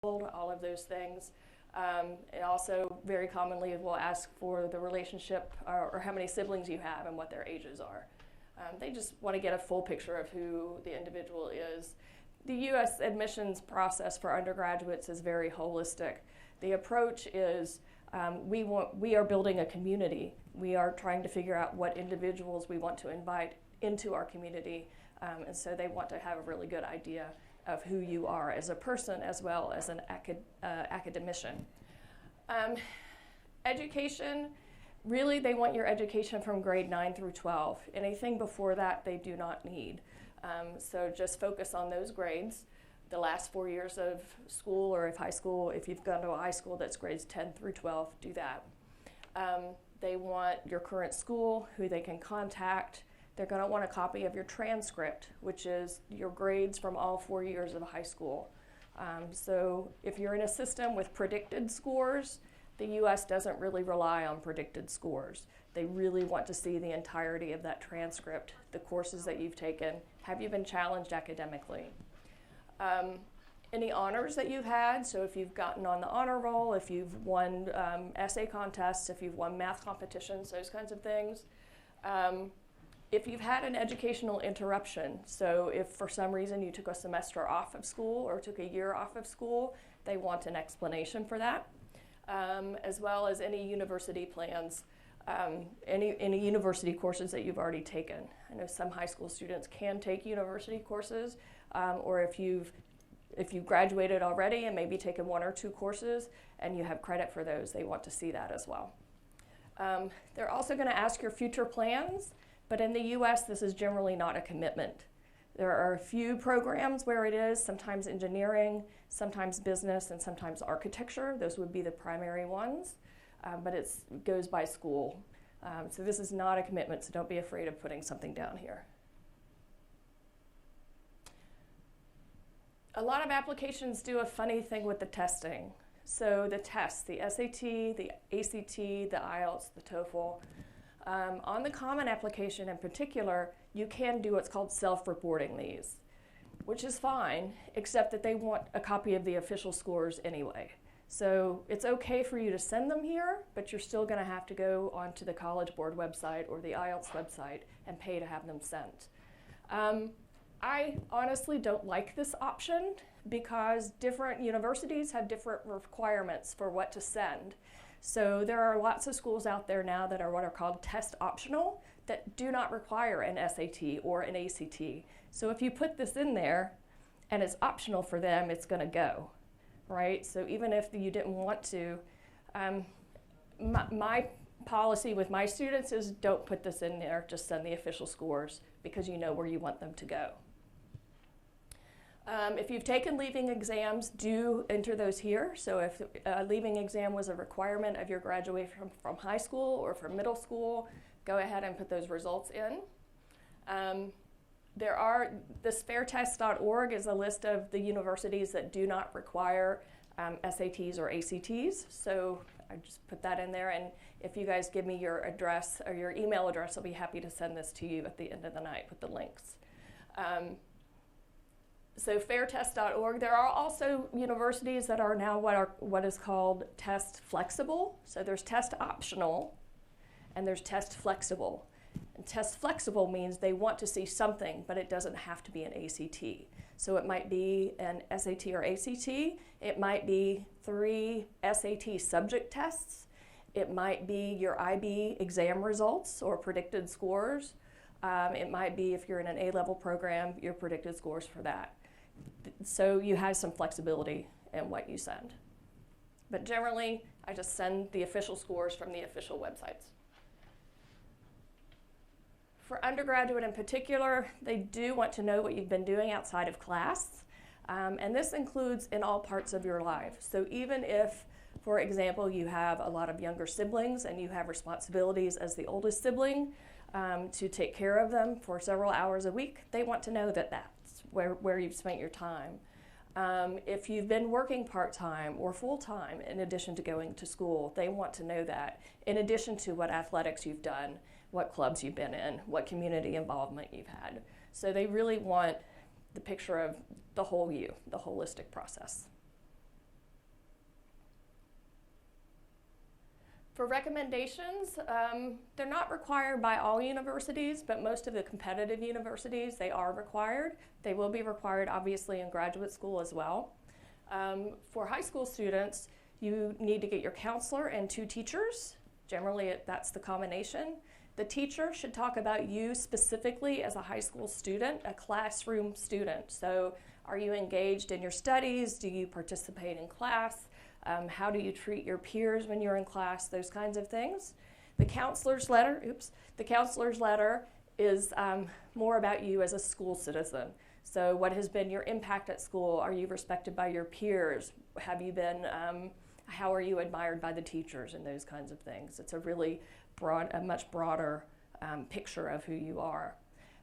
all of those things. It also very commonly will ask for the relationship or how many siblings you have and what their ages are. They just want to get a full picture of who the individual is. The U.S. admissions process for undergraduates is very holistic. The approach is we are building a community. We are trying to figure out what individuals we want to invite into our community, and so they want to have a really good idea of who you are as a person as well as an academician. Education, really they want your education from grade 9 through 12. Anything before that they do not need. So just focus on those grades. The last 4 years of school, or if high school, if you've gone to a high school that's grades 10 through 12, do that. They want your current school, who they can contact. They're going to want a copy of your transcript, which is your grades from all 4 years of high school. So if you're in a system with predicted scores, the U.S. doesn't really rely on predicted scores. They really want to see the entirety of that transcript, the courses that you've taken. Have you been challenged academically? Any honors that you've had, so if you've gotten on the honor roll, if you've won essay contests, if you've won math competitions, those kinds of things. If you've had an educational interruption, so if for some reason you took a semester off of school or took a year off of school, they want an explanation for that, as well as any university plans, any university courses that you've already taken. I know some high school students can take university courses, or if you've graduated already and maybe taken 1 or 2 courses and you have credit for those, they want to see that as well. They're also going to ask your future plans. But in the U.S., this is generally not a commitment. There are a few programs where it is, sometimes engineering, sometimes business, and sometimes architecture. Those would be the primary ones, but it goes by school. So this is not a commitment, so don't be afraid of putting something down here. A lot of applications do a funny thing with the testing. So the tests, the SAT, the ACT, the IELTS, the TOEFL. On the common application in particular, you can do what's called self-reporting these, which is fine, except that they want a copy of the official scores anyway. So it's okay for you to send them here, but you're still going to have to go onto the College Board website or the IELTS website and pay to have them sent. I honestly don't like this option because different universities have different requirements for what to send. So there are lots of schools out there now that are what are called test optional that do not require an SAT or an ACT. So if you put this in there and it's optional for them, it's going to go, right? So even if you didn't want to, my policy with my students is don't put this in there, just send the official scores because you know where you want them to go. If you've taken leaving exams, do enter those here. So if a leaving exam was a requirement of your graduation from high school or from middle school, go ahead and put those results in. This fairtest.org is a list of the universities that do not require SATs or ACTs. So I just put that in there, and if you guys give me your address or your email address, I'll be happy to send this to you at the end of the night with the links. So fairtest.org. There are also universities that are now what is called test flexible. So there's test optional and there's test flexible. And test flexible means they want to see something, but it doesn't have to be an ACT. So it might be an SAT or ACT. It might be 3 SAT subject tests. It might be your IB exam results or predicted scores. It might be, if you're in an A-level program, your predicted scores for that. So you have some flexibility in what you send. But generally, I just send the official scores from the official websites. For undergraduate in particular, they do want to know what you've been doing outside of class. And this includes in all parts of your life. So even if, for example, you have a lot of younger siblings and you have responsibilities as the oldest sibling to take care of them for several hours a week, they want to know that that's where you've spent your time. If you've been working part-time or full-time in addition to going to school, they want to know that, in addition to what athletics you've done, what clubs you've been in, what community involvement you've had. So they really want the picture of the whole you, the holistic process. For recommendations, they're not required by all universities, but most of the competitive universities, they are required. They will be required, obviously, in graduate school as well. For high school students, you need to get your counselor and 2 teachers. Generally, that's the combination. The teacher should talk about you specifically as a high school student, a classroom student. So are you engaged in your studies? Do you participate in class? How do you treat your peers when you're in class? Those kinds of things. The counselor's letter is more about you as a school citizen. So what has been your impact at school? Are you respected by your peers? Have you been, how are you admired by the teachers and those kinds of things? It's a really a much broader picture of who you are.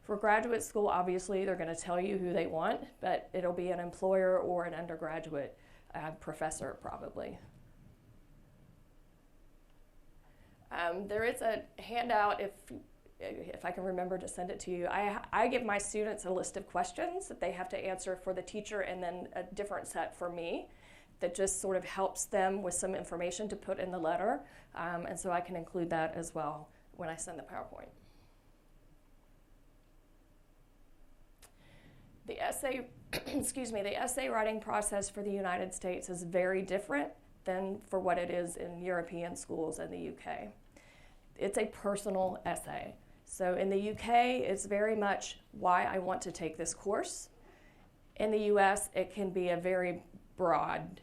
For graduate school, obviously, they're going to tell you who they want, but it'll be an employer or an undergraduate professor, probably. There is a handout, if I can remember to send it to you. I give my students a list of questions that they have to answer for the teacher, and then a different set for me that just sort of helps them with some information to put in the letter. And so I can include that as well when I send the PowerPoint. The essay, the essay writing process for the United States is very different than for what it is in European schools and the UK. It's a personal essay. So in the UK, it's very much why I want to take this course. In the US, it can be a very broad,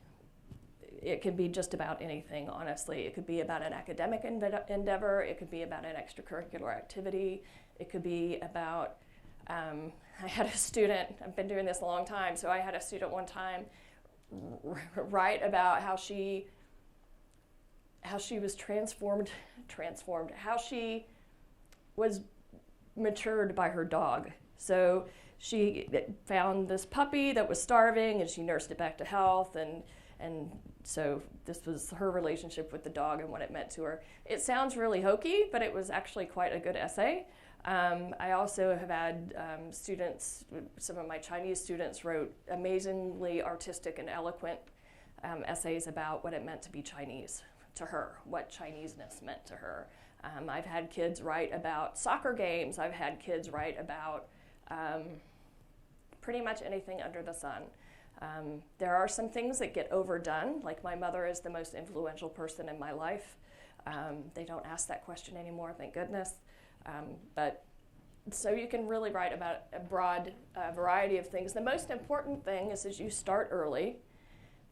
it could be just about anything, honestly. It could be about an academic endeavor, it could be about an extracurricular activity, it could be about, I had a student, I've been doing this a long time, so I had a student one time write about how she was transformed, how she was matured by her dog. So she found this puppy that was starving and she nursed it back to health, and so this was her relationship with the dog and what it meant to her. It sounds really hokey, but it was actually quite a good essay. I also have had students, some of my Chinese students wrote amazingly artistic and eloquent essays about what it meant to be Chinese to her, what Chineseness meant to her. I've had kids write about soccer games. I've had kids write about pretty much anything under the sun. There are some things that get overdone, like my mother is the most influential person in my life. They don't ask that question anymore, thank goodness. But so you can really write about a broad variety of things. The most important thing is that you start early,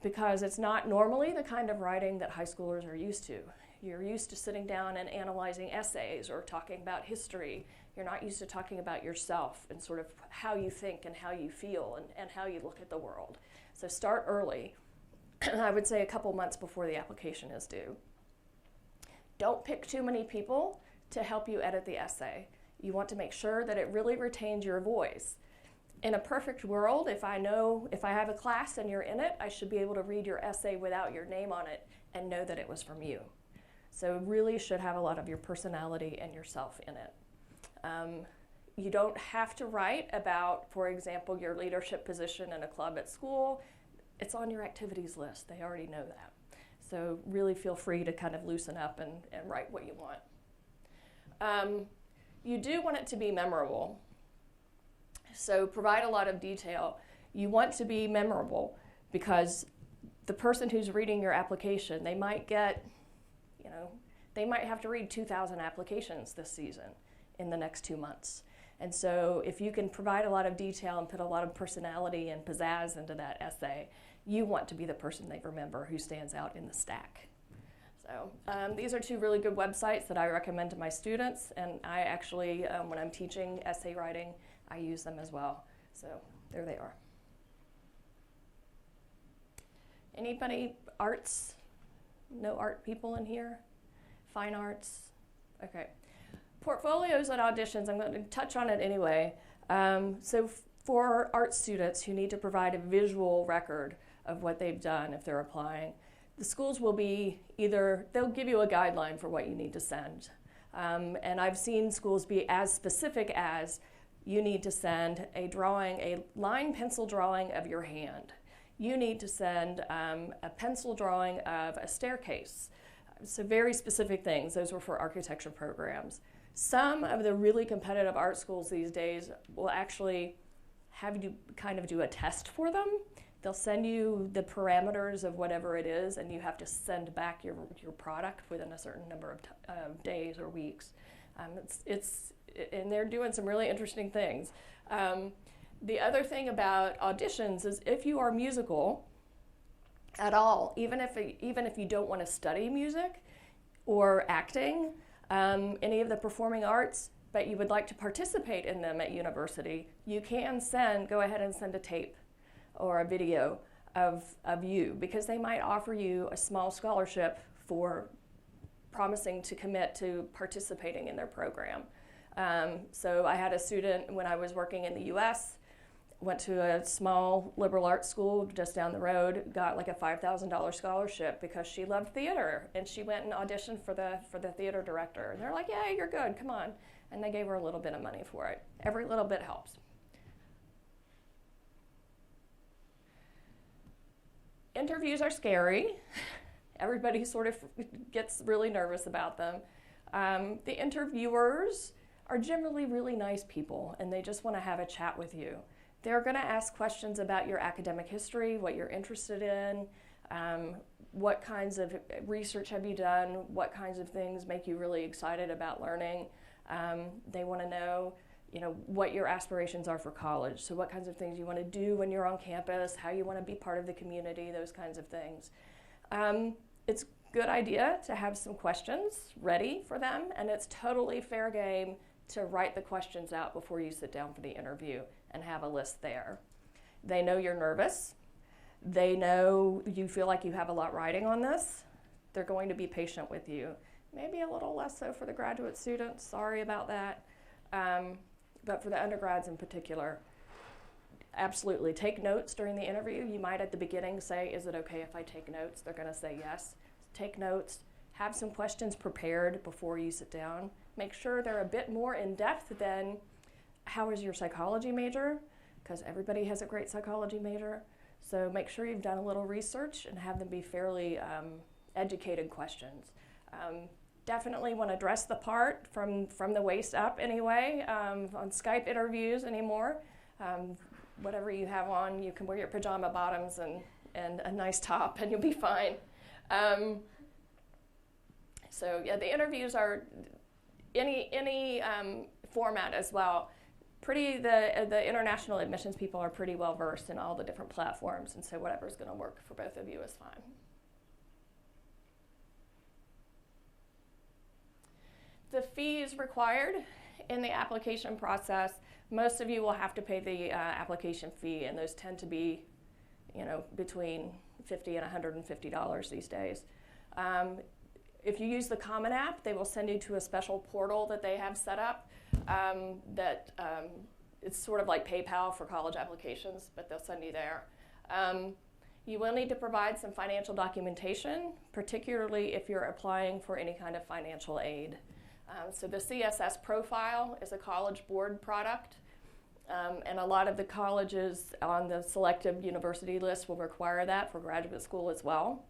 because it's not normally the kind of writing that high schoolers are used to. You're used to sitting down and analyzing essays or talking about history. You're not used to talking about yourself and sort of how you think and how you feel and how you look at the world. So start early. I would say a couple months before the application is due. Don't pick too many people to help you edit the essay. You want to make sure that it really retains your voice. In a perfect world, if I have a class and you're in it, I should be able to read your essay without your name on it and know that it was from you. So it really should have a lot of your personality and yourself in it. You don't have to write about, for example, your leadership position in a club at school. It's on your activities list. They already know that. So really feel free to kind of loosen up and write what you want. You do want it to be memorable. So provide a lot of detail. You want to be memorable because the person who's reading your application, they might get, they might have to read 2,000 applications this season in the next 2 months. And so if you can provide a lot of detail and put a lot of personality and pizzazz into that essay, you want to be the person they remember who stands out in the stack. So these are 2 really good websites that I recommend to my students, and I actually, when I'm teaching essay writing, I use them as well. So there they are. Anybody arts? No art people in here? Fine arts? Okay. Portfolios and auditions, I'm going to touch on it anyway. So for art students who need to provide a visual record of what they've done if they're applying, the schools will be they'll give you a guideline for what you need to send. And I've seen schools be as specific as you need to send a line pencil drawing of your hand. You need to send a pencil drawing of a staircase. So very specific things. Those were for architecture programs. Some of the really competitive art schools these days will actually have you kind of do a test for them. They'll send you the parameters of whatever it is, and you have to send back your product within a certain number of days or weeks. And they're doing some really interesting things. The other thing about auditions is if you are musical at all, even if you don't want to study music or acting, any of the performing arts, but you would like to participate in them at university, you can go ahead and send a tape or a video of you, because they might offer you a small scholarship for promising to commit to participating in their program. So I had a student when I was working in the US, went to a small liberal arts school just down the road, got like a $5,000 scholarship because she loved theater, and she went and auditioned for the theater director. And they're like, yeah, you're good, come on. And they gave her a little bit of money for it. Every little bit helps. Interviews are scary. Everybody sort of gets really nervous about them. The interviewers are generally really nice people, and they just want to have a chat with you. They're going to ask questions about your academic history, what you're interested in, what kinds of research have you done, what kinds of things make you really excited about learning. They want to know, what your aspirations are for college. So what kinds of things you want to do when you're on campus, how you want to be part of the community, those kinds of things. It's a good idea to have some questions ready for them, and it's totally fair game to write the questions out before you sit down for the interview and have a list there. They know you're nervous. They know you feel like you have a lot riding on this. They're going to be patient with you. Maybe a little less so for the graduate students, sorry about that. But for the undergrads in particular, absolutely take notes during the interview. You might at the beginning say, is it okay if I take notes? They're gonna say yes. Take notes, have some questions prepared before you sit down. Make sure they're a bit more in depth than how is your psychology major? Because everybody has a great psychology major. So make sure you've done a little research and have them be fairly educated questions. Definitely want to dress the part from the waist up anyway. On Skype interviews anymore. Whatever you have on, you can wear your pajama bottoms and a nice top and you'll be fine. So yeah, the interviews are any format as well. The international admissions people are pretty well versed in all the different platforms, and so whatever's going to work for both of you is fine. The fees required in the application process, most of you will have to pay the application fee, and those tend to be, between $50 and $150 these days. If you use the Common App, they will send you to a special portal that they have set up it's sort of like PayPal for college applications, but they'll send you there. You will need to provide some financial documentation, particularly if you're applying for any kind of financial aid. So the CSS profile is a College Board product, and a lot of the colleges on the selective university list will require that for graduate school as well.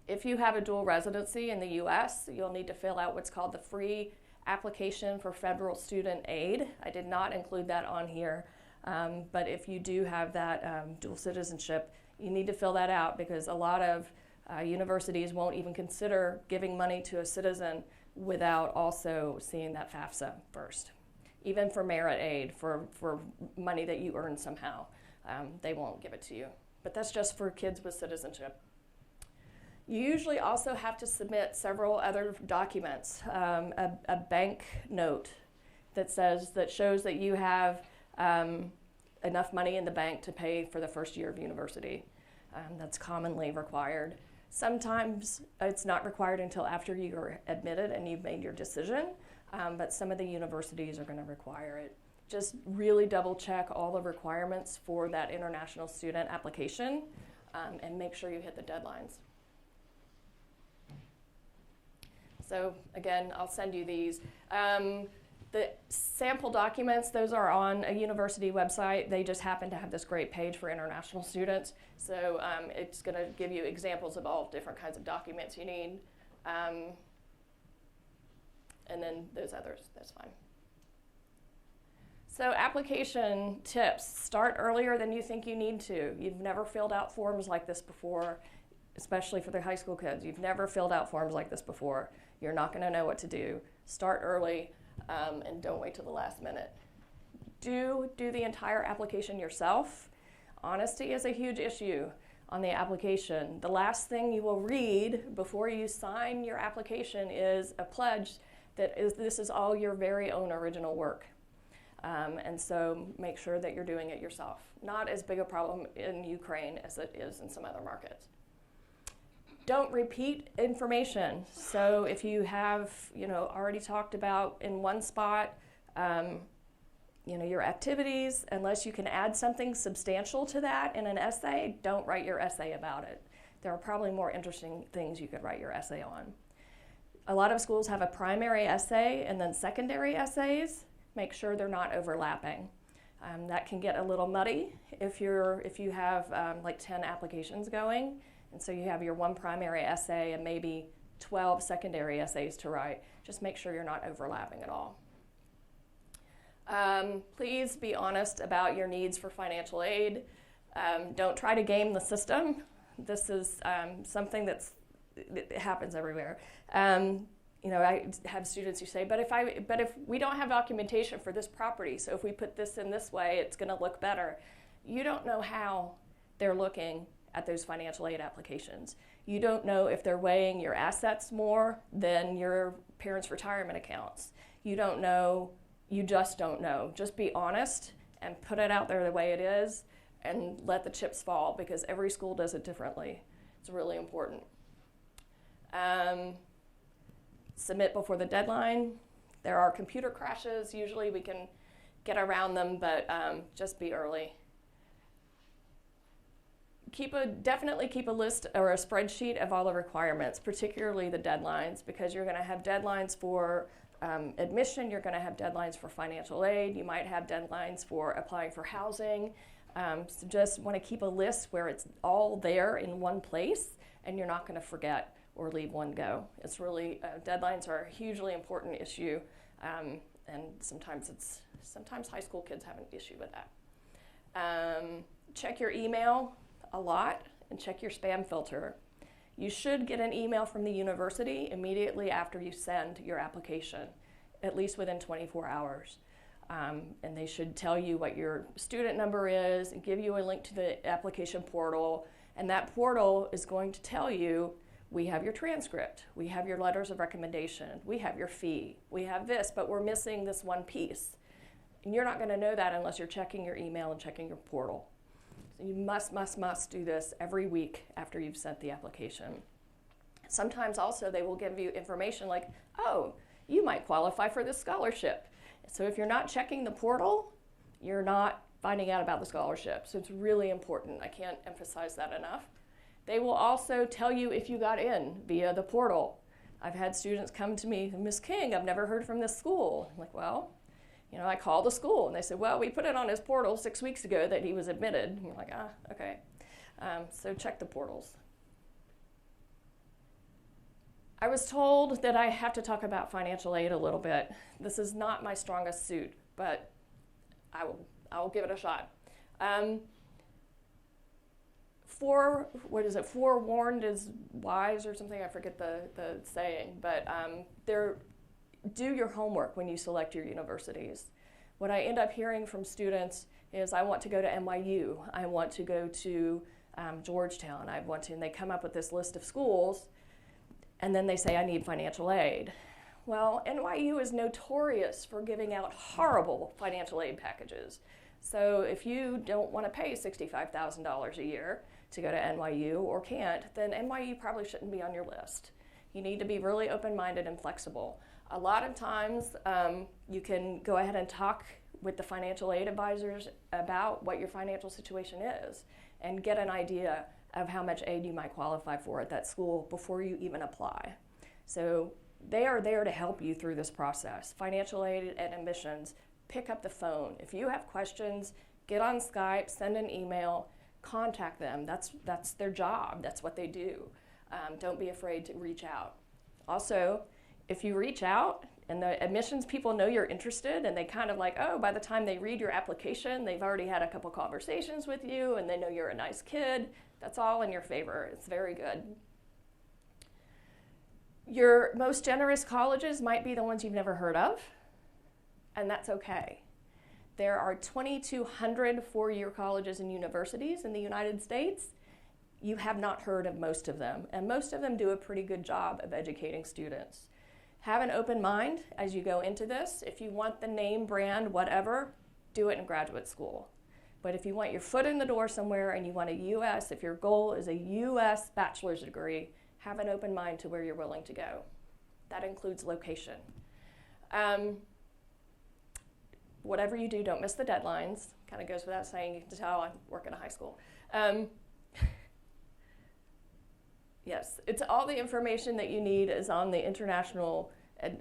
If you have a dual residency in the US, you'll need to fill out what's called the free application for federal student aid. I did not include that on here, but if you do have that dual citizenship, you need to fill that out, because a lot of universities won't even consider giving money to a citizen without also seeing that FAFSA first. Even for merit aid, for money that you earn somehow, they won't give it to you. But that's just for kids with citizenship. You usually also have to submit several other documents, a bank note that shows that you have enough money in the bank to pay for the first year of university. That's commonly required. Sometimes it's not required until after you're admitted and you've made your decision, but some of the universities are going to require it. Just really double check all the requirements for that international student application and make sure you hit the deadlines. So again, I'll send you these. The sample documents, those are on a university website. They just happen to have this great page for international students. So it's going to give you examples of all different kinds of documents you need. And then those others, that's fine. So application tips, start earlier than you think you need to. You've never filled out forms like this before, especially for the high school kids. You've never filled out forms like this before. You're not gonna know what to do. Start early and don't wait till the last minute. Do the entire application yourself. Honesty is a huge issue on the application. The last thing you will read before you sign your application is a pledge that this is all your very own original work. And so make sure that you're doing it yourself. Not as big a problem in Ukraine as it is in some other markets. Don't repeat information. So if you have, already talked about in one spot, your activities, unless you can add something substantial to that in an essay, don't write your essay about it. There are probably more interesting things you could write your essay on. A lot of schools have a primary essay and then secondary essays. Make sure they're not overlapping. That can get a little muddy if you have like 10 applications going, and so you have your one primary essay and maybe 12 secondary essays to write. Just make sure you're not overlapping at all. Please be honest about your needs for financial aid. Don't try to game the system. This is something that happens everywhere. I have students who say, but if we don't have documentation for this property, so if we put this in this way, it's going to look better. You don't know how they're looking at those financial aid applications. You don't know if they're weighing your assets more than your parents' retirement accounts. You don't know. You just don't know. Just be honest and put it out there the way it is and let the chips fall, because every school does it differently. It's really important. Submit before the deadline. There are computer crashes. Usually we can get around them, but just be early. Definitely keep a list or a spreadsheet of all the requirements, particularly the deadlines, because you're going to have deadlines for admission, you're going to have deadlines for financial aid, you might have deadlines for applying for housing. So just want to keep a list where it's all there in one place and you're not going to forget or leave one go. It's really, deadlines are a hugely important issue, and sometimes high school kids have an issue with that. Check your email a lot and check your spam filter. You should get an email from the university immediately after you send your application, at least within 24 hours. And they should tell you what your student number is and give you a link to the application portal. And that portal is going to tell you, we have your transcript, we have your letters of recommendation, we have your fee, we have this, but we're missing this one piece. And you're not going to know that unless you're checking your email and checking your portal. So you must do this every week after you've sent the application. Sometimes also they will give you information like, oh, you might qualify for this scholarship. So if you're not checking the portal, you're not finding out about the scholarship. So it's really important. I can't emphasize that enough. They will also tell you if you got in via the portal. I've had students come to me, Ms. King, I've never heard from this school. I'm like, well, I called the school, and they said, well, we put it on his portal 6 weeks ago that he was admitted. And you're like, okay. So check the portals. I was told that I have to talk about financial aid a little bit. This is not my strongest suit, but I will give it a shot. Forewarned is wise or something, I forget the saying, but do your homework when you select your universities. What I end up hearing from students is, I want to go to NYU, I want to go to Georgetown, and they come up with this list of schools, and then they say, I need financial aid. Well, NYU is notorious for giving out horrible financial aid packages. So if you don't want to pay $65,000 a year to go to NYU or can't, then NYU probably shouldn't be on your list. You need to be really open-minded and flexible. A lot of times you can go ahead and talk with the financial aid advisors about what your financial situation is and get an idea of how much aid you might qualify for at that school before you even apply. So they are there to help you through this process. Financial aid and admissions, pick up the phone. If you have questions, get on Skype, send an email, contact them. That's their job. That's what they do. Don't be afraid to reach out. Also, if you reach out and the admissions people know you're interested and they kind of like, oh, by the time they read your application, they've already had a couple conversations with you and they know you're a nice kid, that's all in your favor. It's very good. Your most generous colleges might be the ones you've never heard of, and that's okay. There are 2,200 four-year colleges and universities in the United States. You have not heard of most of them, and most of them do a pretty good job of educating students. Have an open mind as you go into this. If you want the name, brand, whatever, do it in graduate school. But if you want your foot in the door somewhere and you want a U.S., if your goal is a U.S. bachelor's degree, have an open mind to where you're willing to go. That includes location. Whatever you do, don't miss the deadlines. Kind of goes without saying, you can tell I work in a high school. Yes, it's all the information that you need is on the international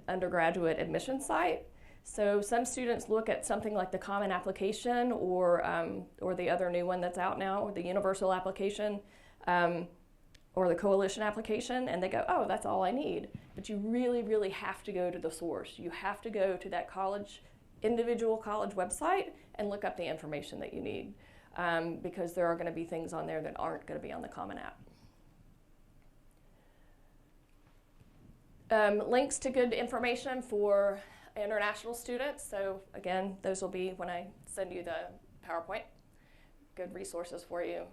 undergraduate admission site. So some students look at something like the Common Application or the other new one that's out now, the Universal Application, or the Coalition Application, and they go, oh, that's all I need. But you really, really have to go to the source. You have to go to that individual college website and look up the information that you need, because there are going to be things on there that aren't going to be on the Common App. Links to good information for international students. So again, those will be when I send you the PowerPoint. Good resources for you.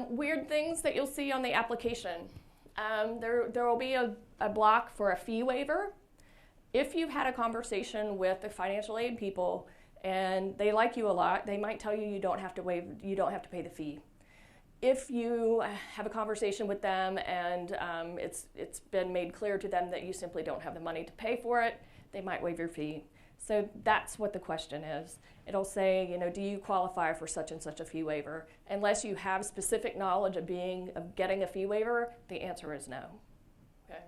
Weird things that you'll see on the application. There will be a block for a fee waiver. If you've had a conversation with the financial aid people and they like you a lot, they might tell you you don't have to pay the fee. If you have a conversation with them and it's been made clear to them that you simply don't have the money to pay for it, they might waive your fee. So that's what the question is. It'll say, do you qualify for such and such a fee waiver? Unless you have specific knowledge of getting a fee waiver, the answer is no. Okay.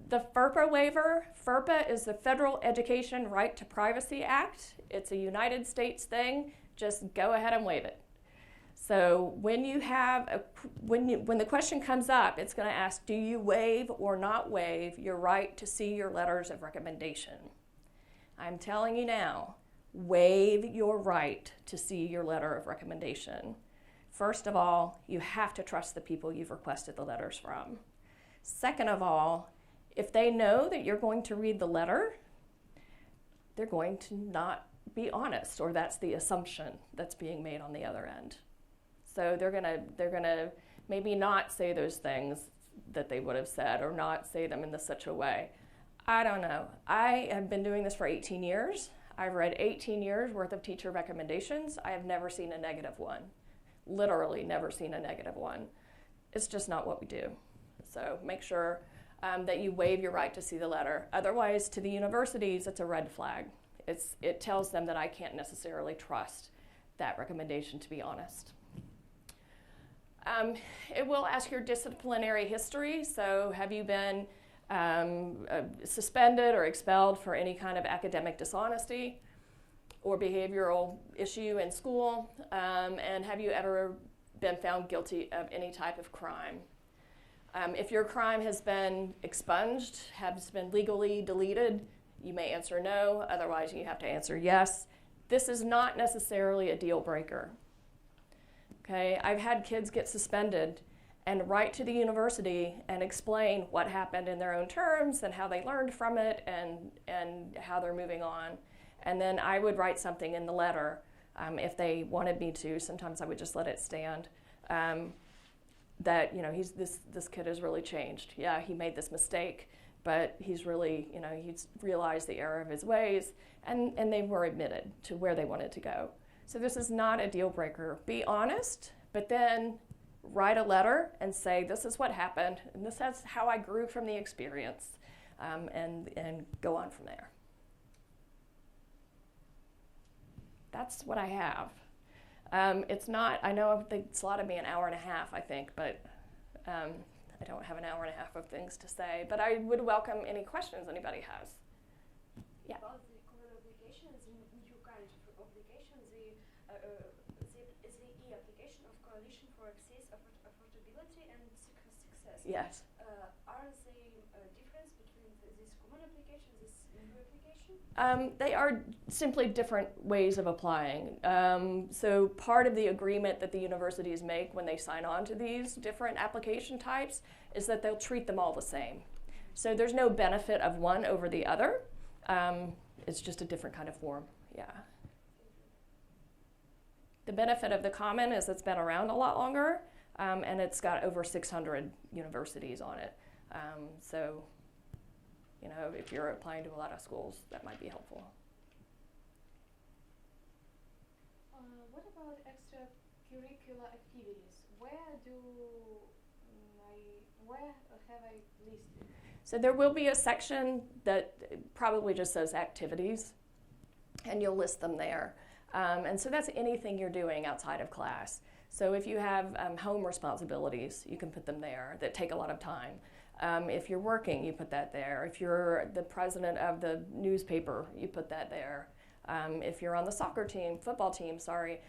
The FERPA waiver. FERPA is the Federal Education Right to Privacy Act. It's a United States thing. Just go ahead and waive it. So when the question comes up, it's going to ask, do you waive or not waive your right to see your letters of recommendation? I'm telling you now, waive your right to see your letter of recommendation. First of all, you have to trust the people you've requested the letters from. Second of all, if they know that you're going to read the letter, they're going to not be honest, or that's the assumption that's being made on the other end. So they're gonna maybe not say those things that they would have said, or not say them in such a way. I don't know. I have been doing this for 18 years. I've read 18 years worth of teacher recommendations. I have never seen a negative one. Literally never seen a negative one. It's just not what we do. So make sure that you waive your right to see the letter. Otherwise, to the universities, it's a red flag. It tells them that I can't necessarily trust that recommendation, to be honest. It will ask your disciplinary history. So have you been suspended or expelled for any kind of academic dishonesty or behavioral issue in school? And have you ever been found guilty of any type of crime? If your crime has been expunged, has been legally deleted, you may answer no. Otherwise, you have to answer yes. This is not necessarily a deal breaker. Okay, I've had kids get suspended and write to the university and explain what happened in their own terms and how they learned from it and how they're moving on. And then I would write something in the letter if they wanted me to. Sometimes I would just let it stand. That this kid has really changed. Yeah, he made this mistake, but he's really he's realized the error of his ways, and they were admitted to where they wanted to go. So this is not a deal breaker. Be honest, but then write a letter and say, this is what happened, and this is how I grew from the experience, and go on from there. That's what I have. It's not, I know they slotted me an hour and a half, I think, but I don't have an hour and a half of things to say, but I would welcome any questions anybody has. Yeah. About the common obligations, new kind of obligation, the e-application of Coalition for Access, Affordability and Success. Yes. Are they common applications is new application? They are simply different ways of applying. So part of the agreement that the universities make when they sign on to these different application types is that they'll treat them all the same. So there's no benefit of one over the other. It's just a different kind of form, yeah. The benefit of the common is it's been around a lot longer, and it's got over 600 universities on it. So, you know, if you're applying to a lot of schools, that might be helpful. What about extracurricular activities? Where have I listed? So there will be a section that probably just says activities, and you'll list them there. And so that's anything you're doing outside of class. So if you have home responsibilities, you can put them there that take a lot of time. If you're working, you put that there. If you're the president of the newspaper, you put that there. If you're on the soccer team, football team, sorry,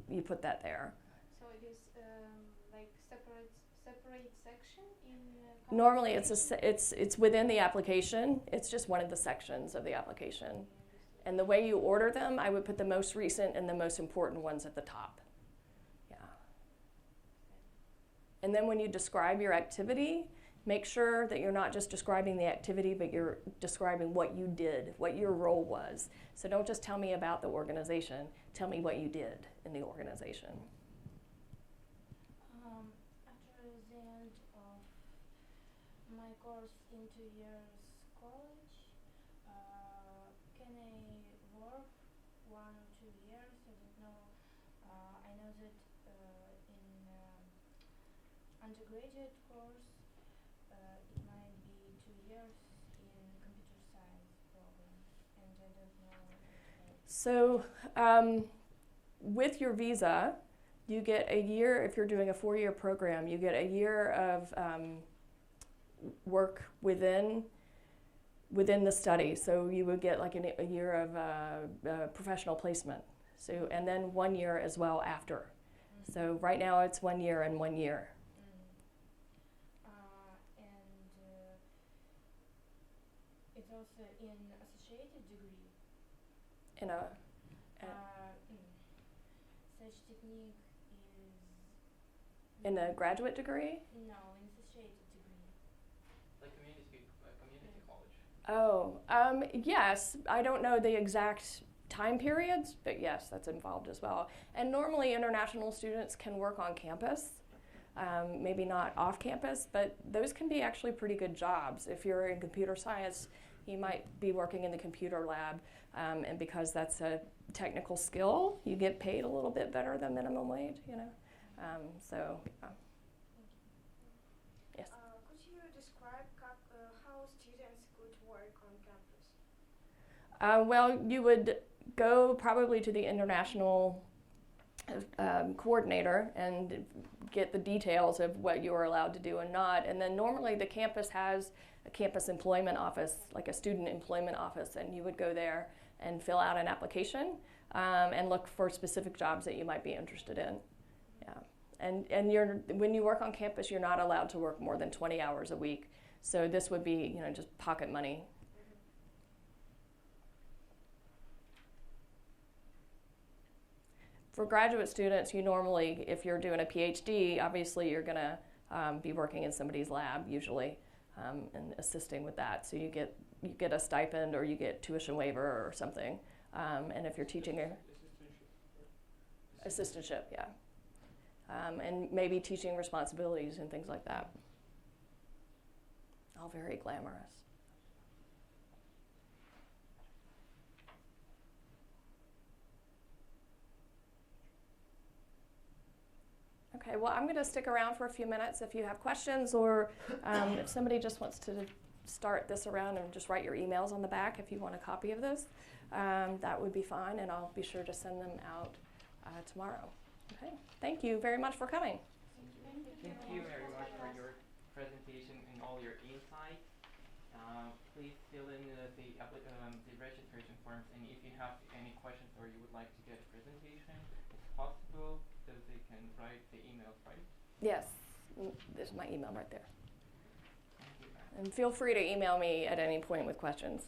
you put that there. So it is like separate section in. Normally, it's within the application. It's just one of the sections of the application. And the way you order them, I would put the most recent and the most important ones at the top. Yeah. And then when you describe your activity, make sure that you're not just describing the activity, but you're describing what you did, what your role was. So don't just tell me about the organization. Tell me what you did in the organization. After the end of my course in 2 years college, can I work 1 or 2 years? I don't know. I know that in undergraduate course, it might be 2 years in computer science program, and I don't know. So with your visa, you get a year, if you're doing a 4-year program, you get a year of work within the study. So you would get like a year of professional placement. So, and then 1 year as well after. Mm-hmm. So right now it's 1 year and 1 year. It's also in associated degree. In a Such technique is. in a graduate degree? No, in associated degree. Like community college. Oh, yes. I don't know the exact time periods, but yes, that's involved as well. And normally international students can work on campus, maybe not off campus, but those can be actually pretty good jobs. If you're in computer science, you might be working in the computer lab, and because that's a technical skill, you get paid a little bit better than minimum wage, you know. Yes. Could you describe how students could work on campus? Well, you would go probably to the international coordinator and get the details of what you are allowed to do and not. And then normally the campus has a campus employment office, like a student employment office, and you would go there and fill out an application and look for specific jobs that you might be interested in. Yeah. And when you work on campus, you're not allowed to work more than 20 hours a week. So this would be, just pocket money. For graduate students, you normally, if you're doing a PhD, obviously you're going to be working in somebody's lab usually and assisting with that. So you get a stipend or you get tuition waiver or something. And if you're teaching assistantship, yeah. And maybe teaching responsibilities and things like that. All very glamorous. Okay, well, I'm going to stick around for a few minutes if you have questions, or if somebody just wants to start this around and just write your emails on the back if you want a copy of this, that would be fine, and I'll be sure to send them out tomorrow. Okay, thank you very much for coming. Thank you very much for your presentation and all your insights. Please fill in the registration forms, and if you have any questions or you would like to get a presentation, it's possible, so they can write the emails, right? Yes, there's my email right there. Thank you very much. And feel free to email me at any point with questions.